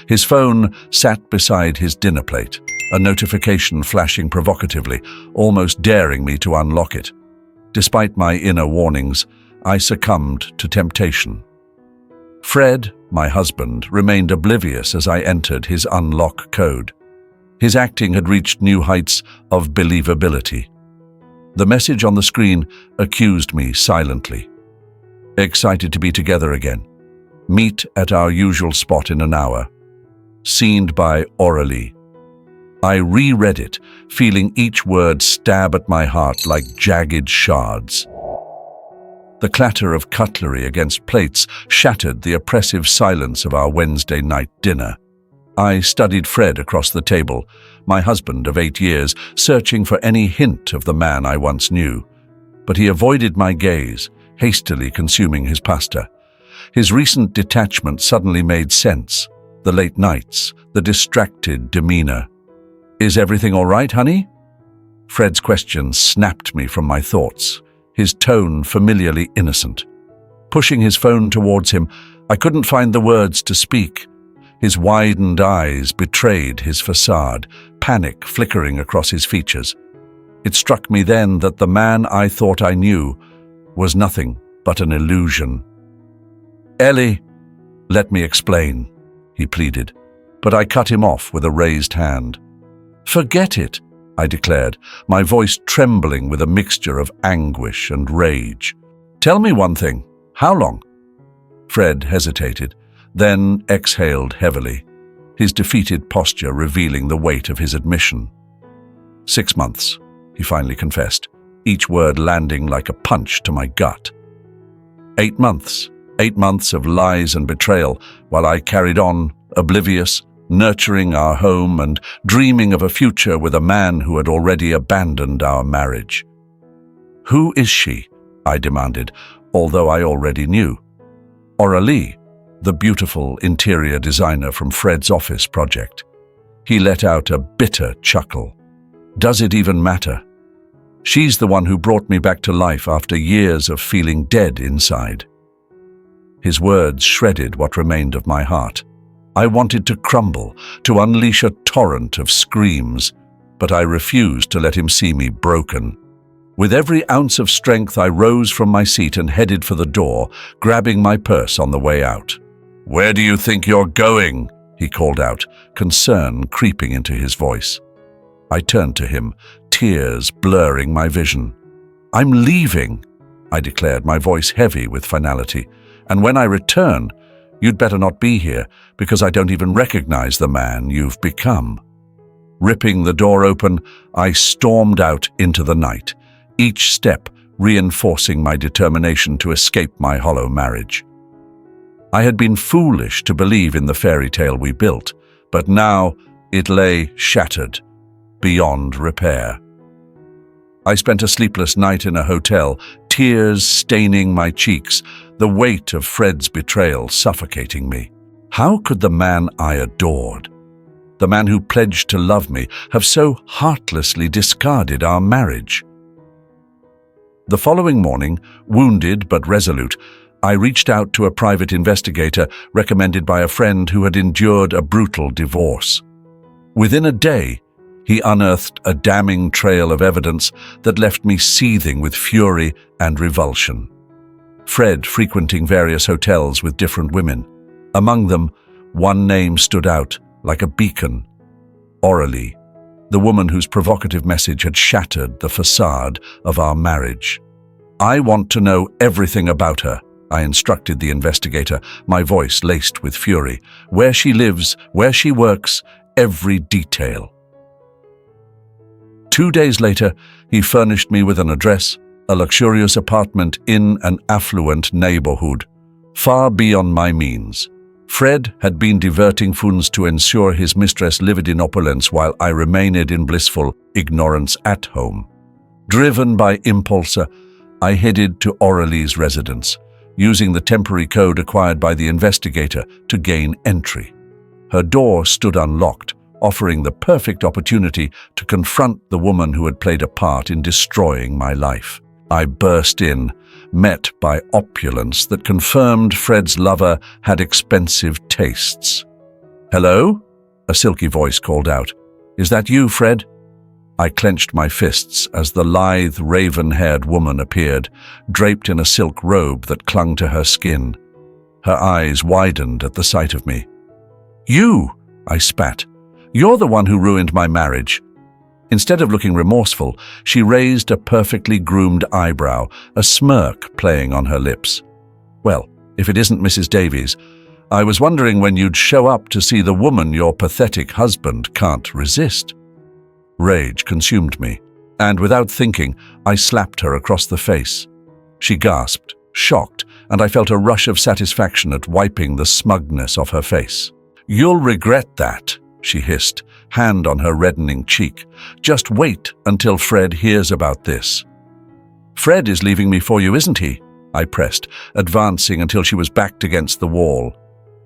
His phone sat beside his dinner plate, a notification flashing provocatively, almost daring me to unlock it. Despite my inner warnings, I succumbed to temptation. Fred, my husband, remained oblivious as I entered his unlock code. His acting had reached new heights of believability. The message on the screen accused me silently. Excited to be together again. Meet at our usual spot in an hour. Signed by Aurelie. I reread it, feeling each word stab at my heart like jagged shards. The clatter of cutlery against plates shattered the oppressive silence of our Wednesday night dinner. I studied Fred across the table, my husband of 8 years, searching for any hint of the man I once knew. But he avoided my gaze, hastily consuming his pasta. His recent detachment suddenly made sense. The late nights, the distracted demeanor. "Is everything all right, honey?" Fred's question snapped me from my thoughts, his tone familiarly innocent. Pushing his phone towards him, I couldn't find the words to speak. His widened eyes betrayed his facade, panic flickering across his features. It struck me then that the man I thought I knew was nothing but an illusion. "Ellie, let me explain," he pleaded, but I cut him off with a raised hand. "Forget it," I declared, my voice trembling with a mixture of anguish and rage. "Tell me one thing. How long?" Fred hesitated, then exhaled heavily, his defeated posture revealing the weight of his admission. 6 months, he finally confessed, each word landing like a punch to my gut. 8 months, 8 months of lies and betrayal, while I carried on, oblivious, nurturing our home and dreaming of a future with a man who had already abandoned our marriage. "Who is she?" I demanded, although I already knew. "Aurelie, the beautiful interior designer from Fred's office project." He let out a bitter chuckle. "Does it even matter? She's the one who brought me back to life after years of feeling dead inside." His words shredded what remained of my heart. I wanted to crumble, to unleash a torrent of screams, but I refused to let him see me broken. With every ounce of strength, I rose from my seat and headed for the door, grabbing my purse on the way out. "Where do you think you're going?" he called out, concern creeping into his voice. I turned to him, tears blurring my vision. "I'm leaving," I declared, my voice heavy with finality. "And when I return, you'd better not be here, because I don't even recognize the man you've become." Ripping the door open, I stormed out into the night, each step reinforcing my determination to escape my hollow marriage. I had been foolish to believe in the fairy tale we built, but now it lay shattered, beyond repair. I spent a sleepless night in a hotel, tears staining my cheeks, the weight of Fred's betrayal suffocating me. How could the man I adored, the man who pledged to love me, have so heartlessly discarded our marriage? The following morning, wounded but resolute, I reached out to a private investigator recommended by a friend who had endured a brutal divorce. Within a day, he unearthed a damning trail of evidence that left me seething with fury and revulsion. Fred frequenting various hotels with different women. Among them, one name stood out like a beacon: Aurelie, the woman whose provocative message had shattered the facade of our marriage. "I want to know everything about her," I instructed the investigator, my voice laced with fury. "Where she lives, where she works, every detail." 2 days later, he furnished me with an address, a luxurious apartment in an affluent neighborhood, far beyond my means. Fred had been diverting funds to ensure his mistress lived in opulence while I remained in blissful ignorance at home. Driven by impulse, I headed to Aurelie's residence, using the temporary code acquired by the investigator to gain entry. Her door stood unlocked, offering the perfect opportunity to confront the woman who had played a part in destroying my life. I burst in, met by opulence that confirmed Fred's lover had expensive tastes. "Hello?" a silky voice called out. "Is that you, Fred?" I clenched my fists as the lithe, raven-haired woman appeared, draped in a silk robe that clung to her skin. Her eyes widened at the sight of me. "You!" I spat. "You're the one who ruined my marriage." Instead of looking remorseful, she raised a perfectly groomed eyebrow, a smirk playing on her lips. "Well, if it isn't Mrs. Davies, I was wondering when you'd show up to see the woman your pathetic husband can't resist." Rage consumed me, and without thinking, I slapped her across the face. She gasped, shocked, and I felt a rush of satisfaction at wiping the smugness off her face. "You'll regret that," she hissed, hand on her reddening cheek. "Just wait until Fred hears about this." "Fred is leaving me for you, isn't he?" I pressed, advancing until she was backed against the wall.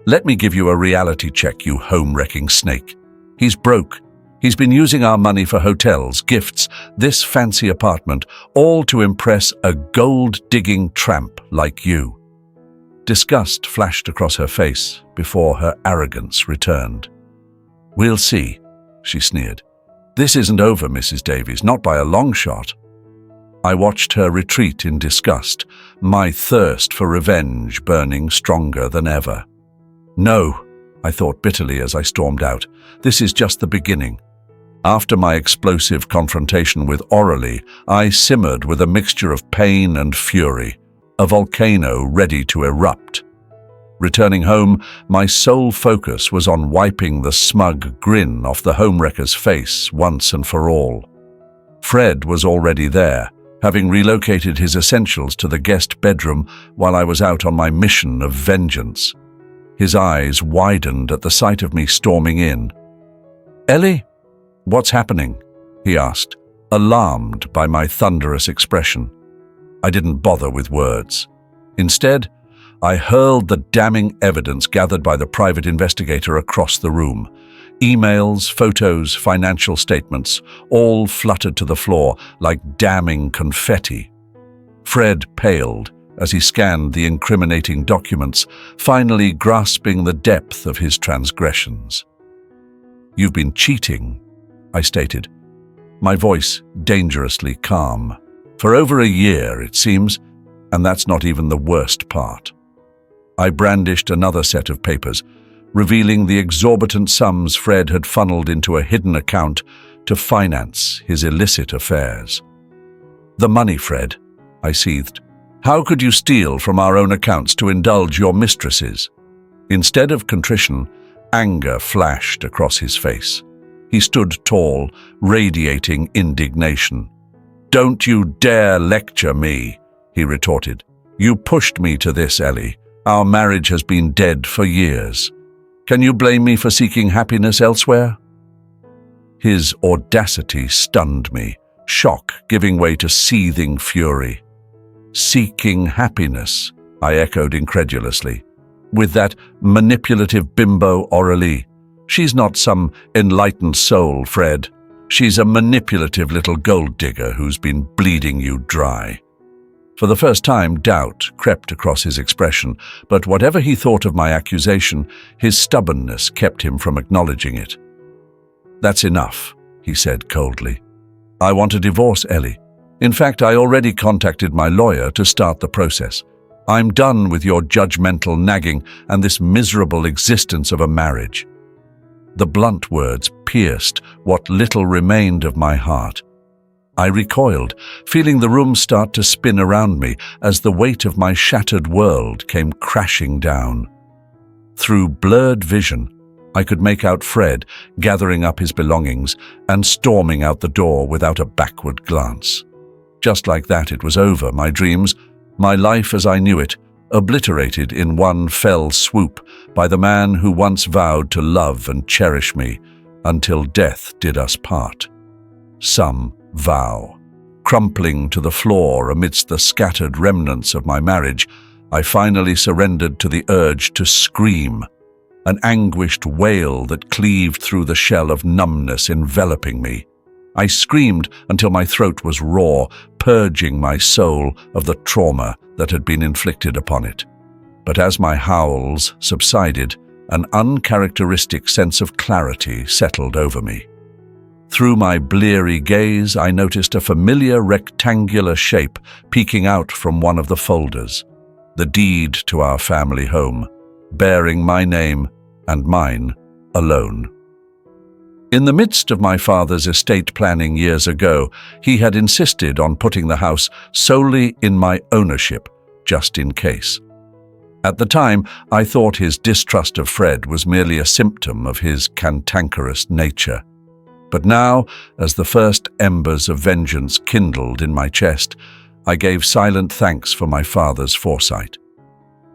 "Let me give you a reality check, you home-wrecking snake. He's broke. He's been using our money for hotels, gifts, this fancy apartment, all to impress a gold-digging tramp like you." Disgust flashed across her face before her arrogance returned. "We'll see," she sneered. "This isn't over, Mrs. Davies, not by a long shot." I watched her retreat in disgust, my thirst for revenge burning stronger than ever. "No," I thought bitterly as I stormed out. "This is just the beginning." After my explosive confrontation with Aurelie, I simmered with a mixture of pain and fury, a volcano ready to erupt. Returning home, my sole focus was on wiping the smug grin off the homewrecker's face once and for all. Fred was already there, having relocated his essentials to the guest bedroom while I was out on my mission of vengeance. His eyes widened at the sight of me storming in. "Ellie? What's happening?" he asked, alarmed by my thunderous expression. I didn't bother with words. Instead, I hurled the damning evidence gathered by the private investigator across the room. Emails, photos, financial statements, all fluttered to the floor like damning confetti. Fred paled as he scanned the incriminating documents, finally grasping the depth of his transgressions. "You've been cheating," I stated, my voice dangerously calm. "For over a year, it seems, and that's not even the worst part." I brandished another set of papers, revealing the exorbitant sums Fred had funneled into a hidden account to finance his illicit affairs. "The money, Fred," I seethed. "How could you steal from our own accounts to indulge your mistresses?" Instead of contrition, anger flashed across his face. He stood tall, radiating indignation. "Don't you dare lecture me," he retorted. "You pushed me to this, Ellie. Our marriage has been dead for years. Can you blame me for seeking happiness elsewhere?" His audacity stunned me, shock giving way to seething fury. "Seeking happiness," I echoed incredulously. "With that manipulative bimbo Aurelie. She's not some enlightened soul, Fred. She's a manipulative little gold digger who's been bleeding you dry." For the first time, doubt crept across his expression, but whatever he thought of my accusation, his stubbornness kept him from acknowledging it. "That's enough," he said coldly. "I want a divorce, Ellie. In fact, I already contacted my lawyer to start the process. I'm done with your judgmental nagging and this miserable existence of a marriage." The blunt words pierced what little remained of my heart. I recoiled, feeling the room start to spin around me as the weight of my shattered world came crashing down. Through blurred vision, I could make out Fred gathering up his belongings and storming out the door without a backward glance. Just like that, it was over, my dreams, my life as I knew it, obliterated in one fell swoop by the man who once vowed to love and cherish me until death did us part. Some vow. Crumpling to the floor amidst the scattered remnants of my marriage, I finally surrendered to the urge to scream, an anguished wail that cleaved through the shell of numbness enveloping me. I screamed until my throat was raw, purging my soul of the trauma that had been inflicted upon it. But as my howls subsided, an uncharacteristic sense of clarity settled over me. Through my bleary gaze, I noticed a familiar rectangular shape peeking out from one of the folders, the deed to our family home, bearing my name and mine alone. In the midst of my father's estate planning years ago, he had insisted on putting the house solely in my ownership, just in case. At the time, I thought his distrust of Fred was merely a symptom of his cantankerous nature. But now, as the first embers of vengeance kindled in my chest, I gave silent thanks for my father's foresight.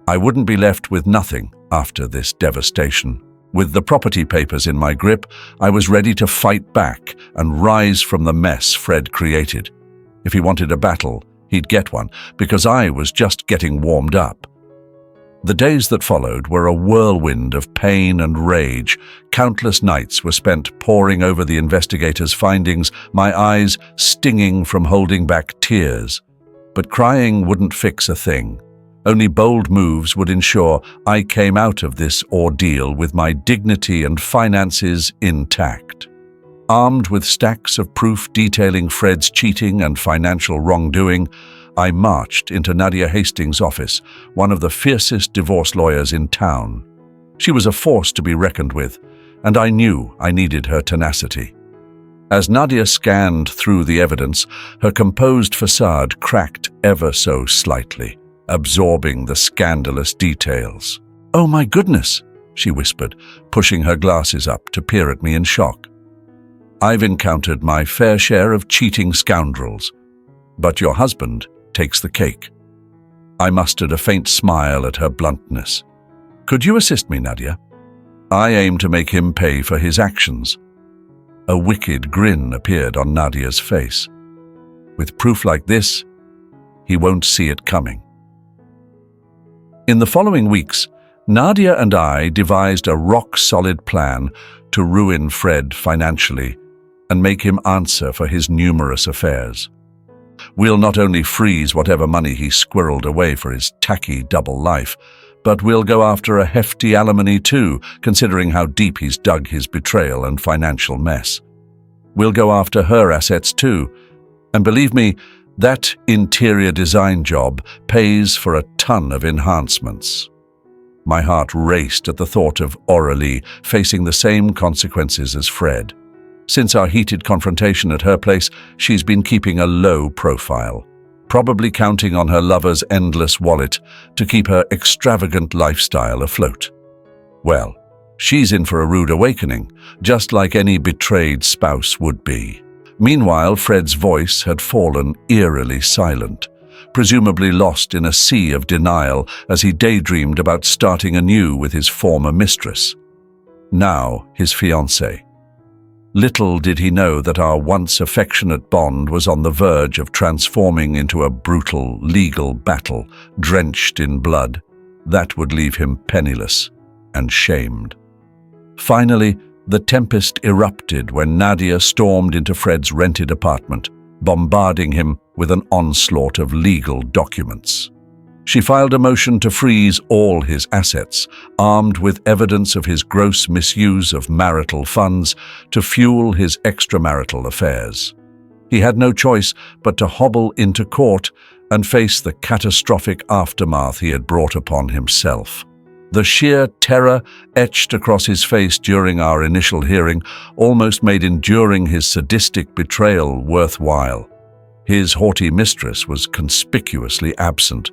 I wouldn't be left with nothing after this devastation. With the property papers in my grip, I was ready to fight back and rise from the mess Fred created. If he wanted a battle, he'd get one, because I was just getting warmed up. The days that followed were a whirlwind of pain and rage. Countless nights were spent poring over the investigators' findings, my eyes stinging from holding back tears. But crying wouldn't fix a thing. Only bold moves would ensure I came out of this ordeal with my dignity and finances intact. Armed with stacks of proof detailing Fred's cheating and financial wrongdoing, I marched into Nadia Hastings' office, one of the fiercest divorce lawyers in town. She was a force to be reckoned with, and I knew I needed her tenacity. As Nadia scanned through the evidence, her composed facade cracked ever so slightly, absorbing the scandalous details. "Oh my goodness," she whispered, pushing her glasses up to peer at me in shock. "I've encountered my fair share of cheating scoundrels, but your husband takes the cake." I mustered a faint smile at her bluntness. "Could you assist me, Nadia? I aim to make him pay for his actions." A wicked grin appeared on Nadia's face. "With proof like this, he won't see it coming." In the following weeks, Nadia and I devised a rock-solid plan to ruin Fred financially and make him answer for his numerous affairs. We'll not only freeze whatever money he squirreled away for his tacky double life, but we'll go after a hefty alimony too, considering how deep he's dug his betrayal and financial mess. We'll go after her assets too, and believe me, that interior design job pays for a ton of enhancements. My heart raced at the thought of Aurelie facing the same consequences as Fred. Since our heated confrontation at her place, she's been keeping a low profile, probably counting on her lover's endless wallet to keep her extravagant lifestyle afloat. Well, she's in for a rude awakening, just like any betrayed spouse would be. Meanwhile, Fred's voice had fallen eerily silent, presumably lost in a sea of denial as he daydreamed about starting anew with his former mistress, now his fiancée. Little did he know that our once affectionate bond was on the verge of transforming into a brutal legal battle, drenched in blood, that would leave him penniless and shamed. Finally, the tempest erupted when Nadia stormed into Fred's rented apartment, bombarding him with an onslaught of legal documents. She filed a motion to freeze all his assets, armed with evidence of his gross misuse of marital funds to fuel his extramarital affairs. He had no choice but to hobble into court and face the catastrophic aftermath he had brought upon himself. The sheer terror etched across his face during our initial hearing almost made enduring his sadistic betrayal worthwhile. His haughty mistress was conspicuously absent,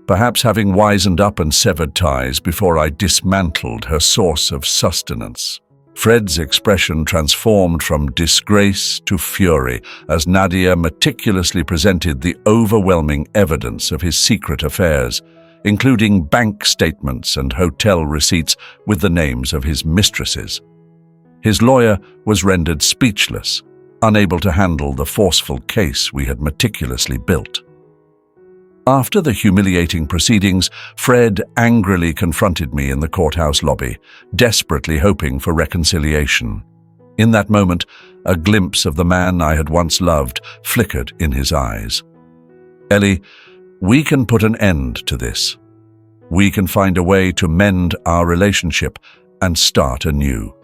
perhaps having wizened up and severed ties before I dismantled her source of sustenance. Fred's expression transformed from disgrace to fury as Nadia meticulously presented the overwhelming evidence of his secret affairs, including bank statements and hotel receipts with the names of his mistresses. His lawyer was rendered speechless, unable to handle the forceful case we had meticulously built. After the humiliating proceedings, Fred angrily confronted me in the courthouse lobby, desperately hoping for reconciliation. In that moment, a glimpse of the man I had once loved flickered in his eyes. "Ellie, we can put an end to this. We can find a way to mend our relationship and start anew.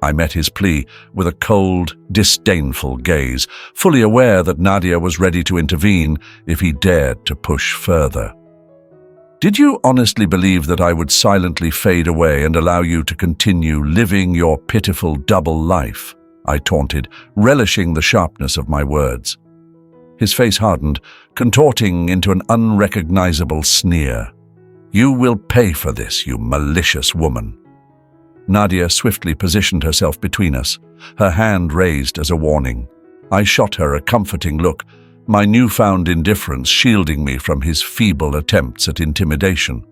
I met his plea with a cold, disdainful gaze, fully aware that Nadia was ready to intervene if he dared to push further. "Did you honestly believe that I would silently fade away and allow you to continue living your pitiful double life?" I taunted, relishing the sharpness of my words. His face hardened, contorting into an unrecognizable sneer. "You will pay for this, you malicious woman." Nadia swiftly positioned herself between us, her hand raised as a warning. I shot her a comforting look, my newfound indifference shielding me from his feeble attempts at intimidation.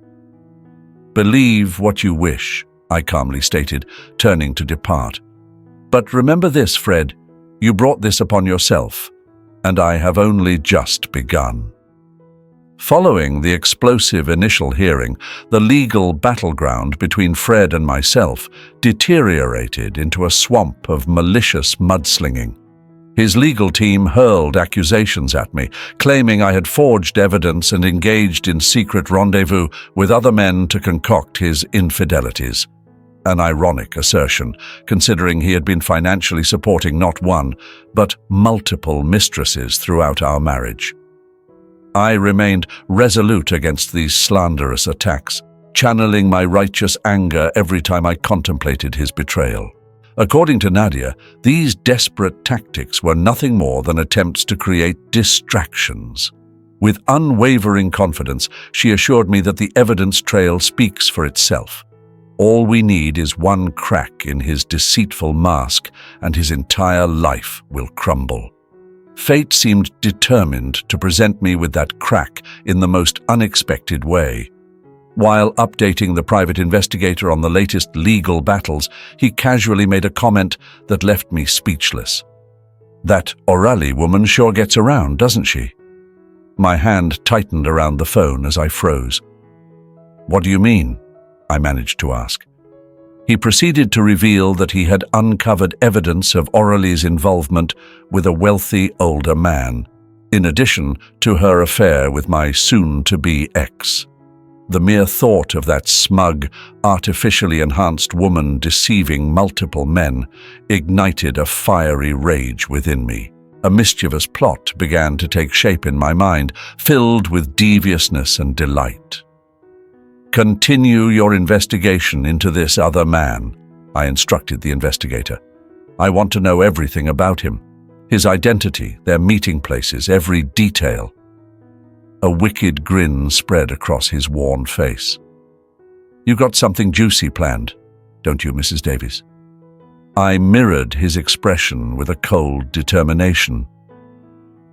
"Believe what you wish," I calmly stated, turning to depart. "But remember this, Fred, you brought this upon yourself, and I have only just begun." Following the explosive initial hearing, the legal battleground between Fred and myself deteriorated into a swamp of malicious mudslinging. His legal team hurled accusations at me, claiming I had forged evidence and engaged in secret rendezvous with other men to concoct his infidelities. An ironic assertion, considering he had been financially supporting not one, but multiple mistresses throughout our marriage. I remained resolute against these slanderous attacks, channeling my righteous anger every time I contemplated his betrayal. According to Nadia, these desperate tactics were nothing more than attempts to create distractions. With unwavering confidence, she assured me that the evidence trail speaks for itself. All we need is one crack in his deceitful mask, and his entire life will crumble. Fate seemed determined to present me with that crack in the most unexpected way. While updating the private investigator on the latest legal battles, he casually made a comment that left me speechless. "That O'Reilly woman sure gets around, doesn't she?" My hand tightened around the phone as I froze. "What do you mean?" I managed to ask. He proceeded to reveal that he had uncovered evidence of O'Reilly's involvement with a wealthy older man, in addition to her affair with my soon-to-be ex. The mere thought of that smug, artificially enhanced woman deceiving multiple men ignited a fiery rage within me. A mischievous plot began to take shape in my mind, filled with deviousness and delight. "Continue your investigation into this other man," I instructed the investigator. "I want to know everything about him. His identity, their meeting places, every detail." A wicked grin spread across his worn face. "You got something juicy planned, don't you, Mrs. Davies?" I mirrored his expression with a cold determination.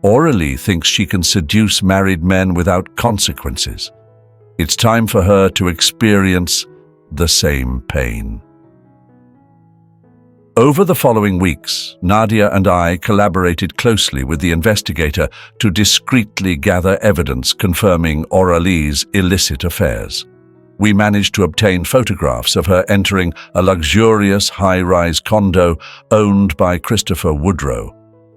"O'Reilly thinks she can seduce married men without consequences. It's time for her to experience the same pain." Over the following weeks, Nadia and I collaborated closely with the investigator to discreetly gather evidence confirming O'Reilly's illicit affairs. We managed to obtain photographs of her entering a luxurious high-rise condo owned by Christopher Woodrow,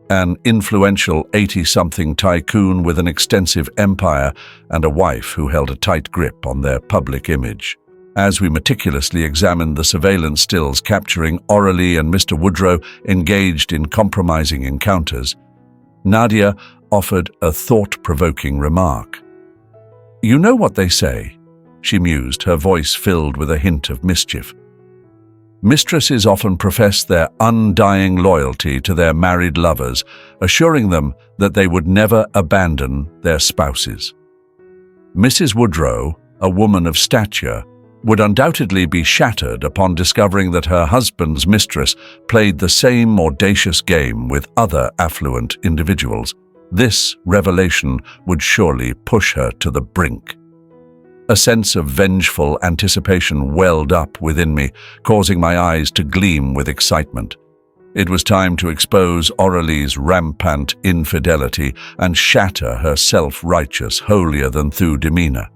an influential 80-something tycoon with an extensive empire and a wife who held a tight grip on their public image. As we meticulously examined the surveillance stills capturing O'Reilly and Mr. Woodrow engaged in compromising encounters, Nadia offered a thought-provoking remark. "You know what they say," she mused, her voice filled with a hint of mischief. "Mistresses often profess their undying loyalty to their married lovers, assuring them that they would never abandon their spouses. Mrs. Woodrow, a woman of stature, would undoubtedly be shattered upon discovering that her husband's mistress played the same audacious game with other affluent individuals. This revelation would surely push her to the brink." A sense of vengeful anticipation welled up within me, causing my eyes to gleam with excitement. It was time to expose O'Reilly's rampant infidelity and shatter her self-righteous, holier-than-thou demeanor.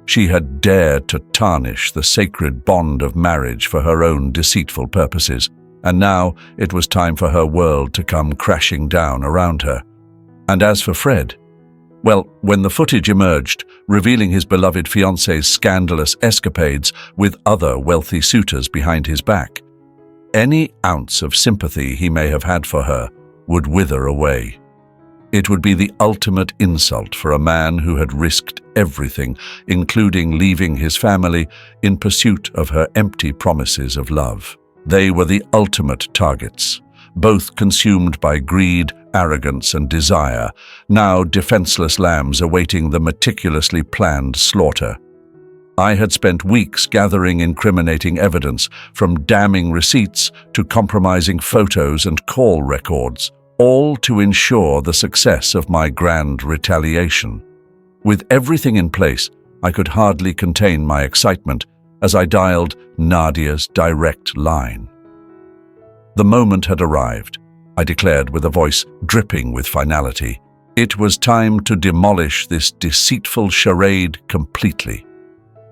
She had dared to tarnish the sacred bond of marriage for her own deceitful purposes, and now it was time for her world to come crashing down around her. And as for Fred, Well, when the footage emerged, revealing his beloved fiancée's scandalous escapades with other wealthy suitors behind his back, any ounce of sympathy he may have had for her would wither away. It would be the ultimate insult for a man who had risked everything, including leaving his family, in pursuit of her empty promises of love. They were the ultimate targets, both consumed by greed, arrogance, and desire, now defenseless lambs awaiting the meticulously planned slaughter. I had spent weeks gathering incriminating evidence, from damning receipts to compromising photos and call records, all to ensure the success of my grand retaliation. With everything in place, I could hardly contain my excitement as I dialed Nadia's direct line. The moment had arrived, I declared with a voice dripping with finality. It was time to demolish this deceitful charade completely.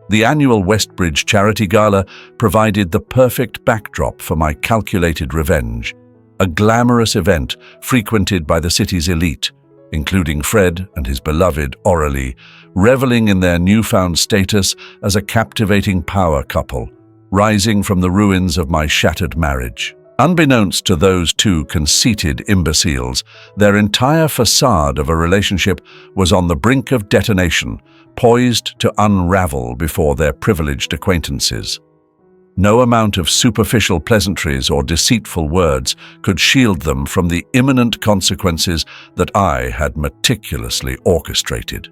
The annual Westbridge Charity Gala provided the perfect backdrop for my calculated revenge, a glamorous event frequented by the city's elite, including Fred and his beloved Aurelie, reveling in their newfound status as a captivating power couple, rising from the ruins of my shattered marriage. Unbeknownst to those two conceited imbeciles, their entire facade of a relationship was on the brink of detonation, poised to unravel before their privileged acquaintances. No amount of superficial pleasantries or deceitful words could shield them from the imminent consequences that I had meticulously orchestrated.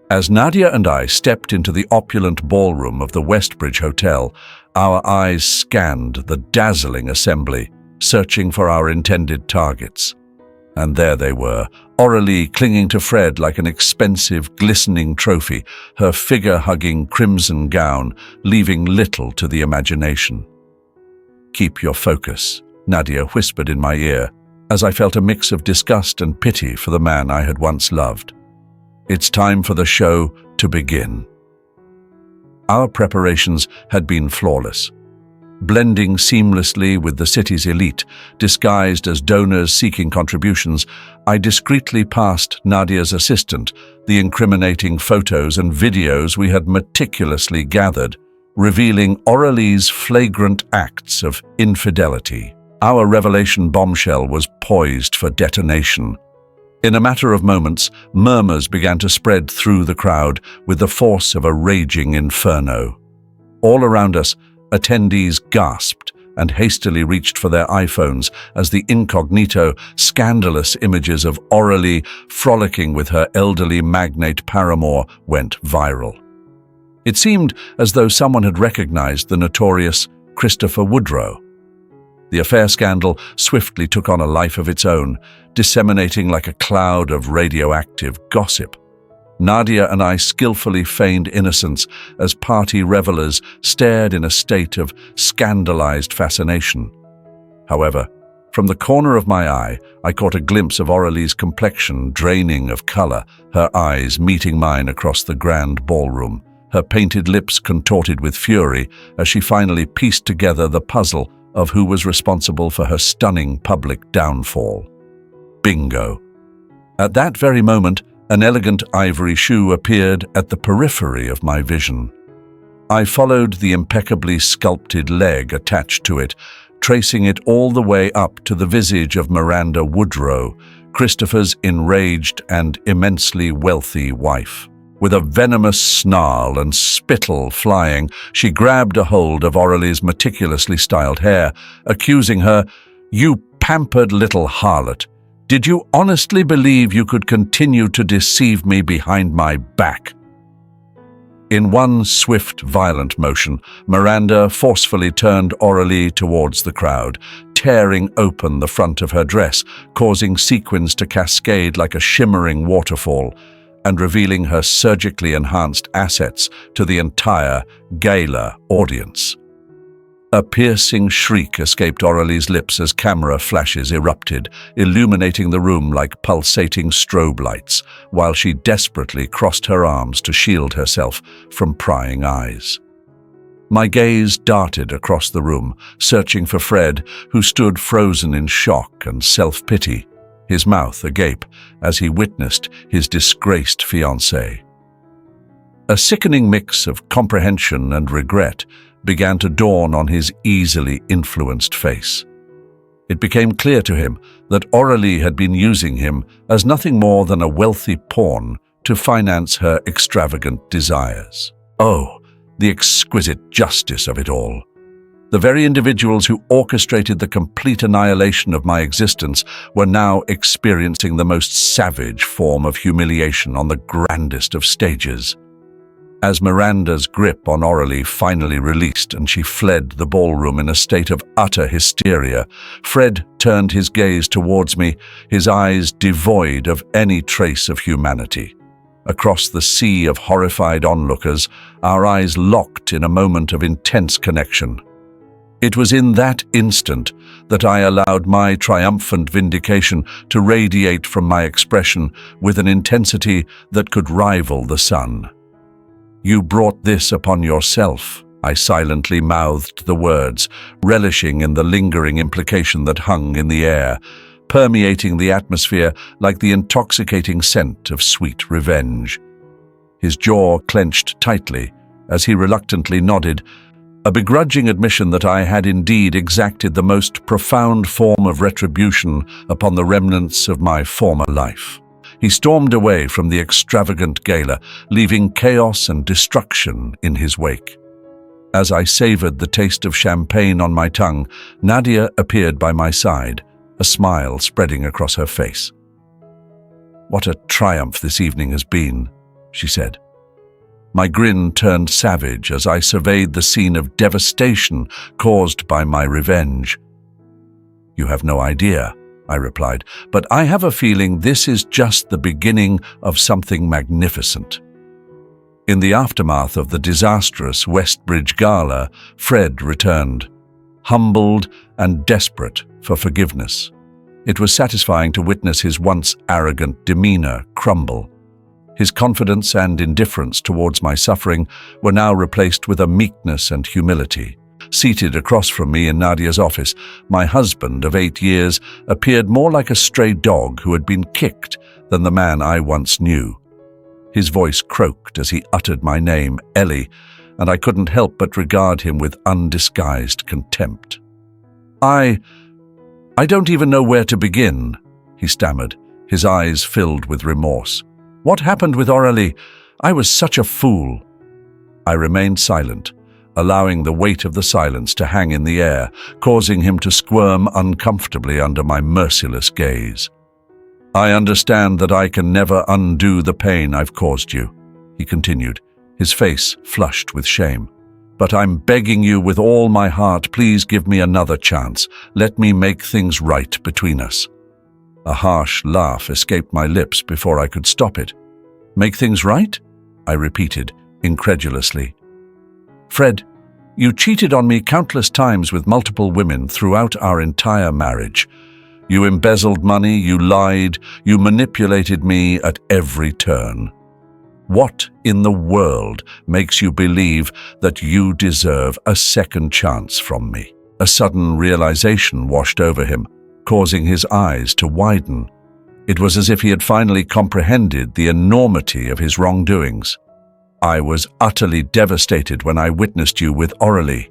As Nadia and I stepped into the opulent ballroom of the Westbridge Hotel, our eyes scanned the dazzling assembly, searching for our intended targets. And there they were, Aurelie clinging to Fred like an expensive, glistening trophy, her figure-hugging crimson gown leaving little to the imagination. "Keep your focus," Nadia whispered in my ear, as I felt a mix of disgust and pity for the man I had once loved. It's time for the show to begin. Our preparations had been flawless. Blending seamlessly with the city's elite, disguised as donors seeking contributions, I discreetly passed Nadia's assistant the incriminating photos and videos we had meticulously gathered, revealing Aurelie's flagrant acts of infidelity. Our revelation bombshell was poised for detonation. In a matter of moments, murmurs began to spread through the crowd with the force of a raging inferno. All around us, attendees gasped and hastily reached for their iPhones as the incognito, scandalous images of Aurelie frolicking with her elderly magnate paramour went viral. It seemed as though someone had recognized the notorious Christopher Woodrow. The affair scandal swiftly took on a life of its own, disseminating like a cloud of radioactive gossip. Nadia and I skillfully feigned innocence as party revelers stared in a state of scandalized fascination. However, from the corner of my eye, I caught a glimpse of Aurelie's complexion draining of color, her eyes meeting mine across the grand ballroom, her painted lips contorted with fury as she finally pieced together the puzzle of who was responsible for her stunning public downfall. Bingo. At that very moment, an elegant ivory shoe appeared at the periphery of my vision. I followed the impeccably sculpted leg attached to it, tracing it all the way up to the visage of Miranda Woodrow, Christopher's enraged and immensely wealthy wife. With a venomous snarl and spittle flying, she grabbed a hold of Aurelie's meticulously styled hair, accusing her, "You pampered little harlot. Did you honestly believe you could continue to deceive me behind my back?" In one swift, violent motion, Miranda forcefully turned Aurelie towards the crowd, tearing open the front of her dress, causing sequins to cascade like a shimmering waterfall, and revealing her surgically enhanced assets to the entire gala audience. A piercing shriek escaped Aurelie's lips as camera flashes erupted, illuminating the room like pulsating strobe lights, while she desperately crossed her arms to shield herself from prying eyes. My gaze darted across the room, searching for Fred, who stood frozen in shock and self-pity. his mouth agape as he witnessed his disgraced fiancée. A sickening mix of comprehension and regret began to dawn on his easily influenced face. It became clear to him that Aurélie had been using him as nothing more than a wealthy pawn to finance her extravagant desires. Oh, the exquisite justice of it all! The very individuals who orchestrated the complete annihilation of my existence were now experiencing the most savage form of humiliation on the grandest of stages. As Miranda's grip on Aurélie finally released and she fled the ballroom in a state of utter hysteria, Fred turned his gaze towards me, his eyes devoid of any trace of humanity. Across the sea of horrified onlookers, our eyes locked in a moment of intense connection. It was in that instant that I allowed my triumphant vindication to radiate from my expression with an intensity that could rival the sun. "You brought this upon yourself," I silently mouthed the words, relishing in the lingering implication that hung in the air, permeating the atmosphere like the intoxicating scent of sweet revenge. His jaw clenched tightly as he reluctantly nodded, a begrudging admission that I had indeed exacted the most profound form of retribution upon the remnants of my former life. He stormed away from the extravagant gala, leaving chaos and destruction in his wake. As I savored the taste of champagne on my tongue, Nadia appeared by my side, a smile spreading across her face. "What a triumph this evening has been," she said. My grin turned savage as I surveyed the scene of devastation caused by my revenge. "You have no idea," I replied, "but I have a feeling this is just the beginning of something magnificent." In the aftermath of the disastrous Westbridge Gala, Fred returned, humbled and desperate for forgiveness. It was satisfying to witness his once arrogant demeanor crumble. His confidence and indifference towards my suffering were now replaced with a meekness and humility. Seated across from me in Nadia's office, my husband of 8 years appeared more like a stray dog who had been kicked than the man I once knew. His voice croaked as he uttered my name, Ellie, and I couldn't help but regard him with undisguised contempt. I don't even know where to begin," he stammered, his eyes filled with remorse. "What happened with Aurélie? I was such a fool." I remained silent, allowing the weight of the silence to hang in the air, causing him to squirm uncomfortably under my merciless gaze. "I understand that I can never undo the pain I've caused you," he continued, his face flushed with shame. "But I'm begging you with all my heart, please give me another chance. Let me make things right between us." A harsh laugh escaped my lips before I could stop it. "Make things right?" I repeated, incredulously. "Fred, you cheated on me countless times with multiple women throughout our entire marriage. You embezzled money, you lied, you manipulated me at every turn. What in the world makes you believe that you deserve a second chance from me?" A sudden realization washed over him, causing his eyes to widen. It was as if he had finally comprehended the enormity of his wrongdoings. "I was utterly devastated when I witnessed you with Aurélie,"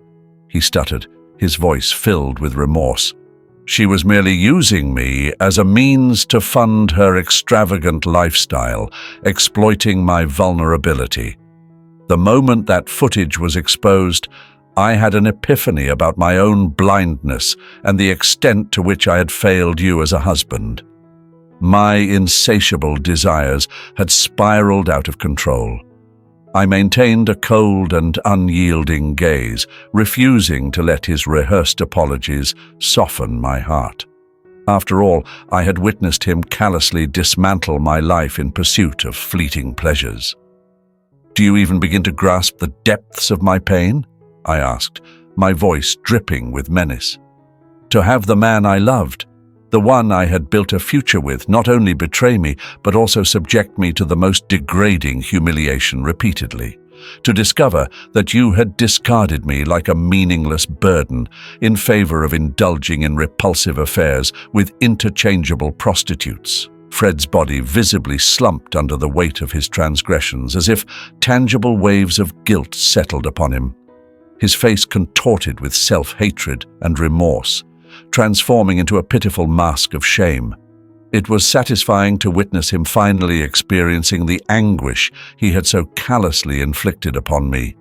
he stuttered, his voice filled with remorse. "She was merely using me as a means to fund her extravagant lifestyle, exploiting my vulnerability. The moment that footage was exposed, I had an epiphany about my own blindness and the extent to which I had failed you as a husband. My insatiable desires had spiraled out of control. I maintained a cold and unyielding gaze, refusing to let his rehearsed apologies soften my heart. After all, I had witnessed him callously dismantle my life in pursuit of fleeting pleasures. Do you even begin to grasp the depths of my pain? I asked, my voice dripping with menace. To have the man I loved, the one I had built a future with, not only betray me, but also subject me to the most degrading humiliation repeatedly. to discover that you had discarded me like a meaningless burden in favor of indulging in repulsive affairs with interchangeable prostitutes. Fred's body visibly slumped under the weight of his transgressions, as if tangible waves of guilt settled upon him. His face contorted with self-hatred and remorse, transforming into a pitiful mask of shame. It was satisfying to witness him finally experiencing the anguish he had so callously inflicted upon me.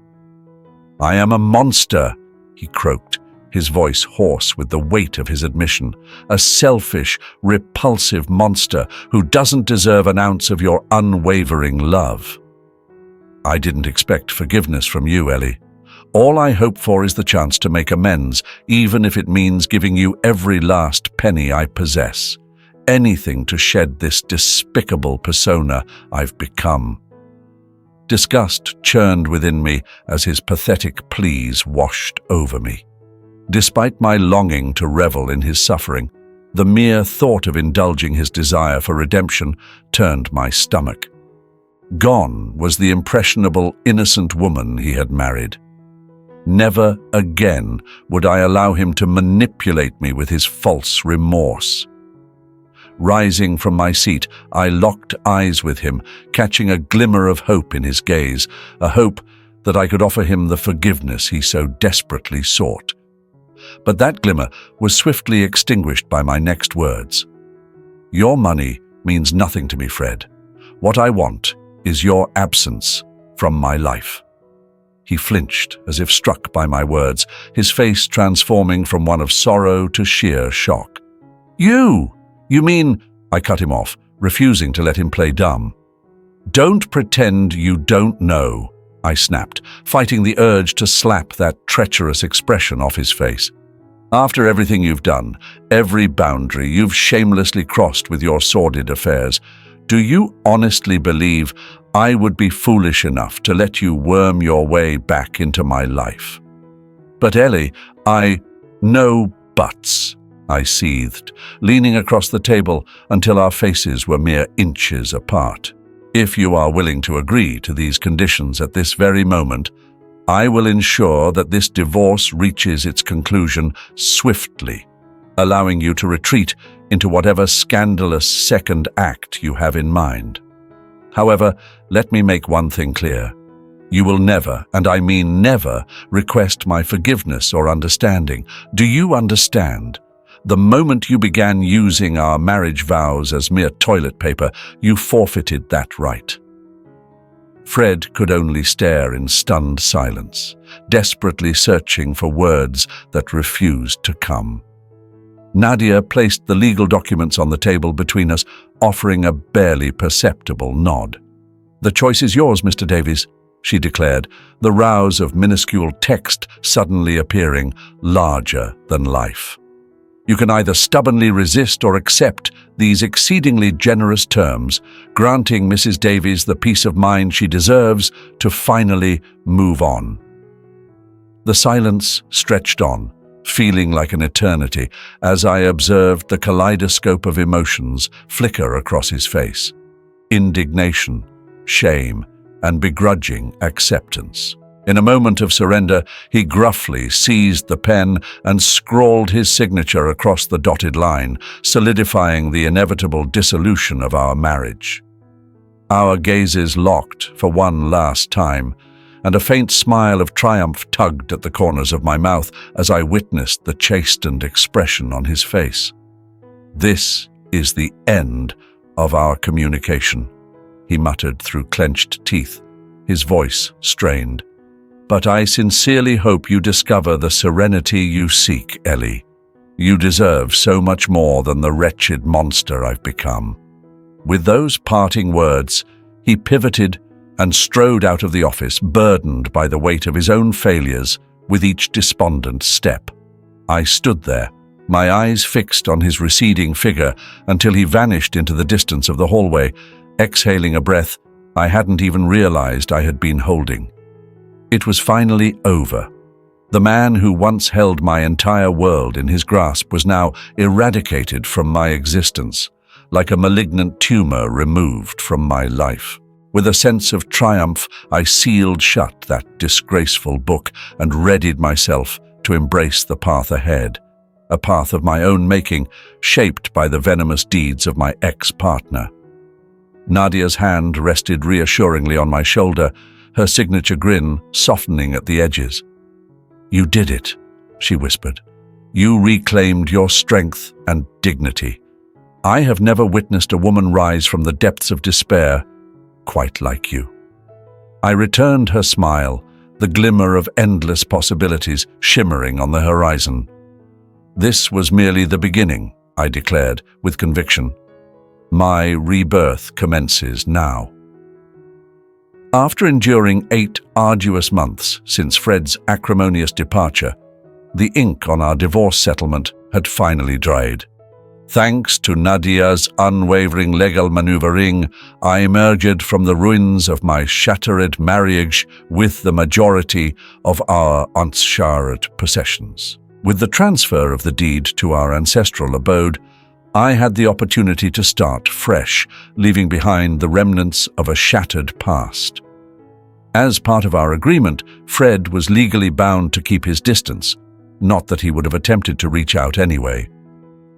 "I am a monster," he croaked, his voice hoarse with the weight of his admission. "A selfish, repulsive monster who doesn't deserve an ounce of your unwavering love." "I didn't expect forgiveness from you, Ellie. All I hope for is the chance to make amends, even if it means giving you every last penny I possess. Anything to shed this despicable persona I've become." Disgust churned within me as his pathetic pleas washed over me. Despite my longing to revel in his suffering, the mere thought of indulging his desire for redemption turned my stomach. Gone was the impressionable, innocent woman he had married. Never again would I allow him to manipulate me with his false remorse. Rising from my seat, I locked eyes with him, catching a glimmer of hope in his gaze, a hope that I could offer him the forgiveness he so desperately sought. But that glimmer was swiftly extinguished by my next words. "Your money means nothing to me, Fred. What I want is your absence from my life." He flinched as if struck by my words, his face transforming from one of sorrow to sheer shock. You mean—" I cut him off, refusing to let him play dumb. "Don't pretend you don't know," I snapped, fighting the urge to slap that treacherous expression off his face. "After everything you've done, every boundary you've shamelessly crossed with your sordid affairs, do you honestly believe I would be foolish enough to let you worm your way back into my life?" "But Ellie, No buts," I seethed, leaning across the table until our faces were mere inches apart. "If you are willing to agree to these conditions at this very moment, I will ensure that this divorce reaches its conclusion swiftly, allowing you to retreat into whatever scandalous second act you have in mind. However, let me make one thing clear. You will never, and I mean never, request my forgiveness or understanding. Do you understand? The moment you began using our marriage vows as mere toilet paper, you forfeited that right." Fred could only stare in stunned silence, desperately searching for words that refused to come. Nadia placed the legal documents on the table between us, offering a barely perceptible nod. "The choice is yours, Mr. Davies," she declared, the rows of minuscule text suddenly appearing larger than life. "You can either stubbornly resist or accept these exceedingly generous terms, granting Mrs. Davies the peace of mind she deserves to finally move on." The silence stretched on, feeling like an eternity, as I observed the kaleidoscope of emotions flicker across his face. Indignation, shame, and begrudging acceptance. In a moment of surrender, he gruffly seized the pen and scrawled his signature across the dotted line, solidifying the inevitable dissolution of our marriage. Our gazes locked for one last time, and a faint smile of triumph tugged at the corners of my mouth as I witnessed the chastened expression on his face. "This is the end of our communication," he muttered through clenched teeth, his voice strained. "But I sincerely hope you discover the serenity you seek, Ellie. You deserve so much more than the wretched monster I've become." With those parting words, he pivoted and strode out of the office, burdened by the weight of his own failures with each despondent step. I stood there, my eyes fixed on his receding figure until he vanished into the distance of the hallway, exhaling a breath I hadn't even realized I had been holding. It was finally over. The man who once held my entire world in his grasp was now eradicated from my existence, like a malignant tumor removed from my life. With a sense of triumph, I sealed shut that disgraceful book and readied myself to embrace the path ahead, a path of my own making, shaped by the venomous deeds of my ex-partner. Nadia's hand rested reassuringly on my shoulder, her signature grin softening at the edges. "You did it," she whispered. "You reclaimed your strength and dignity. I have never witnessed a woman rise from the depths of despair quite like you." I returned her smile, the glimmer of endless possibilities shimmering on the horizon. "This was merely the beginning," I declared with conviction. "My rebirth commences now." After enduring 8 arduous months since Fred's acrimonious departure, the ink on our divorce settlement had finally dried. Thanks to Nadia's unwavering legal maneuvering, I emerged from the ruins of my shattered marriage with the majority of our unshared possessions. With the transfer of the deed to our ancestral abode, I had the opportunity to start fresh, leaving behind the remnants of a shattered past. As part of our agreement, Fred was legally bound to keep his distance, not that he would have attempted to reach out anyway.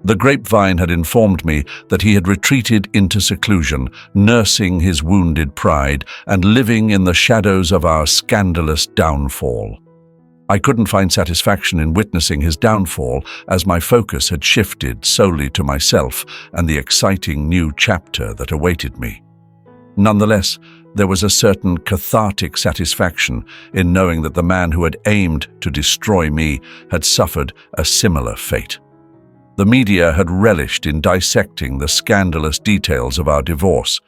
The grapevine had informed me that he had retreated into seclusion, nursing his wounded pride and living in the shadows of our scandalous downfall. I couldn't find satisfaction in witnessing his downfall, as my focus had shifted solely to myself and the exciting new chapter that awaited me. Nonetheless, there was a certain cathartic satisfaction in knowing that the man who had aimed to destroy me had suffered a similar fate. The media had relished in dissecting the scandalous details of our divorce,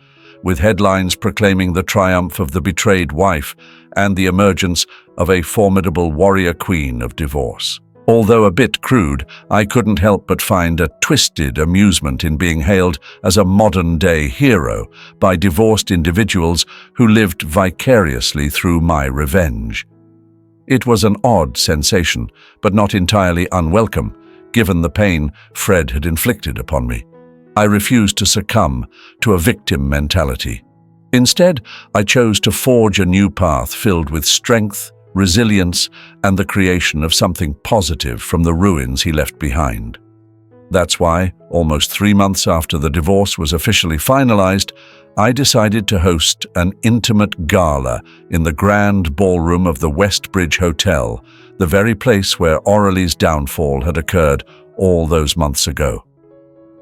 with headlines proclaiming the triumph of the betrayed wife and the emergence of a formidable warrior queen of divorce. Although a bit crude, I couldn't help but find a twisted amusement in being hailed as a modern-day hero by divorced individuals who lived vicariously through my revenge. It was an odd sensation, but not entirely unwelcome, given the pain Fred had inflicted upon me. I refused to succumb to a victim mentality. Instead, I chose to forge a new path filled with strength, resilience, and the creation of something positive from the ruins he left behind. That's why, almost 3 months after the divorce was officially finalized, I decided to host an intimate gala in the grand ballroom of the Westbridge Hotel, the very place where Aurelie's downfall had occurred all those months ago.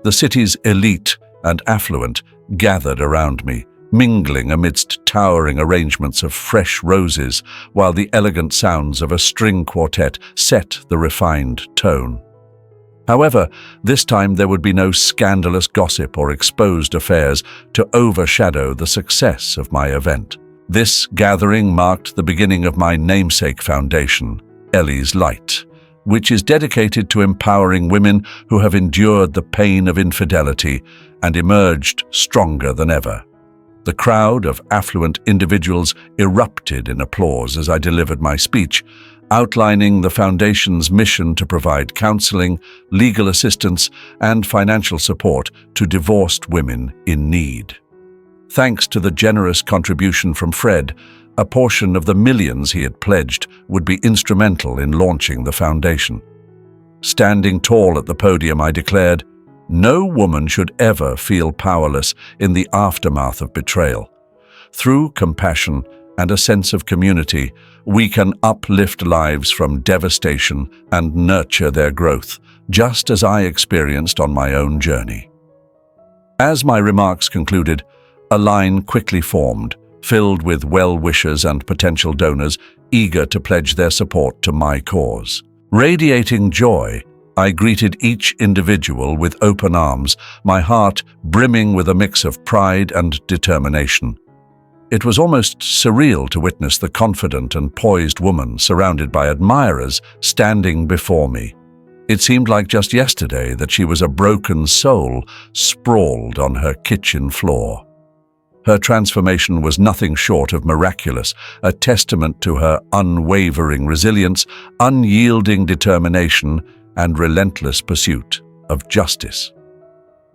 The city's elite and affluent gathered around me, mingling amidst towering arrangements of fresh roses, while the elegant sounds of a string quartet set the refined tone. However, this time there would be no scandalous gossip or exposed affairs to overshadow the success of my event. This gathering marked the beginning of my namesake foundation, Ellie's Light, which is dedicated to empowering women who have endured the pain of infidelity and emerged stronger than ever. The crowd of affluent individuals erupted in applause as I delivered my speech, outlining the Foundation's mission to provide counseling, legal assistance, and financial support to divorced women in need. Thanks to the generous contribution from Fred, a portion of the millions he had pledged would be instrumental in launching the Foundation. Standing tall at the podium, I declared, "No woman should ever feel powerless in the aftermath of betrayal. Through compassion and a sense of community, we can uplift lives from devastation and nurture their growth, just as I experienced on my own journey." As my remarks concluded, a line quickly formed, filled with well-wishers and potential donors eager to pledge their support to my cause. Radiating joy, I greeted each individual with open arms, my heart brimming with a mix of pride and determination. It was almost surreal to witness the confident and poised woman surrounded by admirers standing before me. It seemed like just yesterday that she was a broken soul sprawled on her kitchen floor. Her transformation was nothing short of miraculous, a testament to her unwavering resilience, unyielding determination, and relentless pursuit of justice.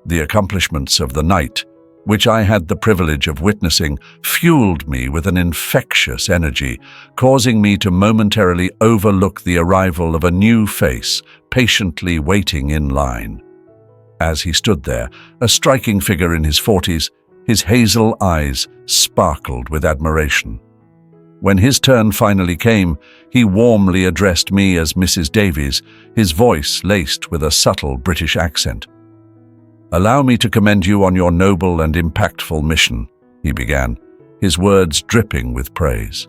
The accomplishments of the night which I had the privilege of witnessing, fueled me with an infectious energy, causing me to momentarily overlook the arrival of a new face patiently waiting in line. As he stood there, a striking figure in his 40s, his hazel eyes sparkled with admiration. When his turn finally came, he warmly addressed me as Mrs. Davies, his voice laced with a subtle British accent. "Allow me to commend you on your noble and impactful mission," he began, his words dripping with praise.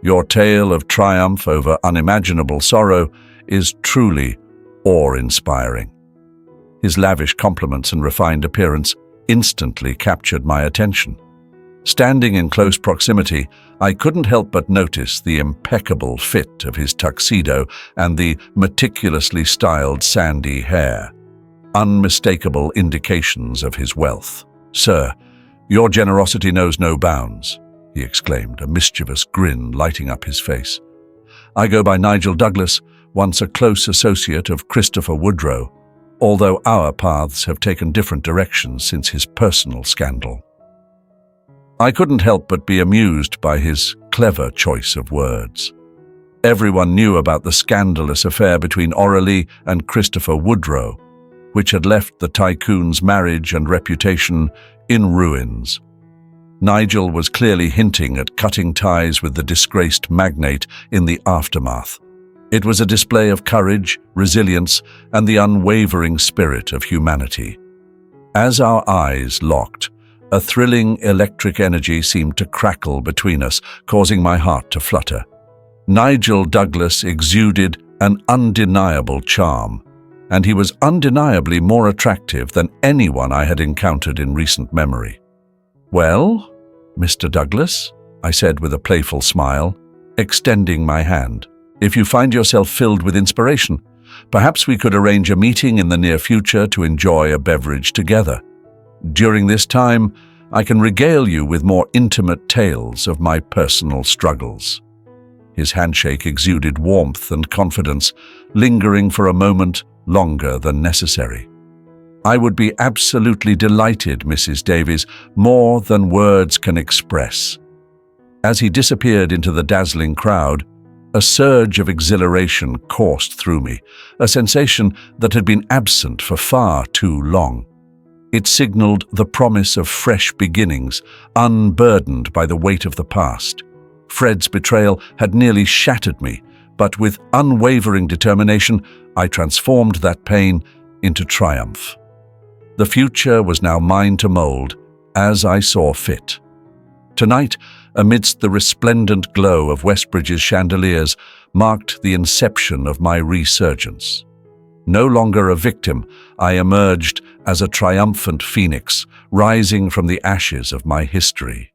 "Your tale of triumph over unimaginable sorrow is truly awe-inspiring." His lavish compliments and refined appearance instantly captured my attention. Standing in close proximity, I couldn't help but notice the impeccable fit of his tuxedo and the meticulously styled sandy hair, unmistakable indications of his wealth. "Sir, your generosity knows no bounds," he exclaimed, a mischievous grin lighting up his face. "I go by Nigel Douglas, once a close associate of Christopher Woodrow, although our paths have taken different directions since his personal scandal." I couldn't help but be amused by his clever choice of words. Everyone knew about the scandalous affair between Aurelie and Christopher Woodrow, which had left the tycoon's marriage and reputation in ruins. Nigel was clearly hinting at cutting ties with the disgraced magnate in the aftermath. It was a display of courage, resilience, and the unwavering spirit of humanity. As our eyes locked, a thrilling electric energy seemed to crackle between us, causing my heart to flutter. Nigel Douglas exuded an undeniable charm, and he was undeniably more attractive than anyone I had encountered in recent memory. "Well, Mr. Douglas," I said with a playful smile, extending my hand, "if you find yourself filled with inspiration, perhaps we could arrange a meeting in the near future to enjoy a beverage together. During this time, I can regale you with more intimate tales of my personal struggles." His handshake exuded warmth and confidence, lingering for a moment longer than necessary. "I would be absolutely delighted, Mrs. Davies, more than words can express." As he disappeared into the dazzling crowd, a surge of exhilaration coursed through me, a sensation that had been absent for far too long. It signaled the promise of fresh beginnings, unburdened by the weight of the past. Fred's betrayal had nearly shattered me, but with unwavering determination, I transformed that pain into triumph. The future was now mine to mold, as I saw fit. Tonight, amidst the resplendent glow of Westbridge's chandeliers, marked the inception of my resurgence. No longer a victim, I emerged as a triumphant phoenix, rising from the ashes of my history.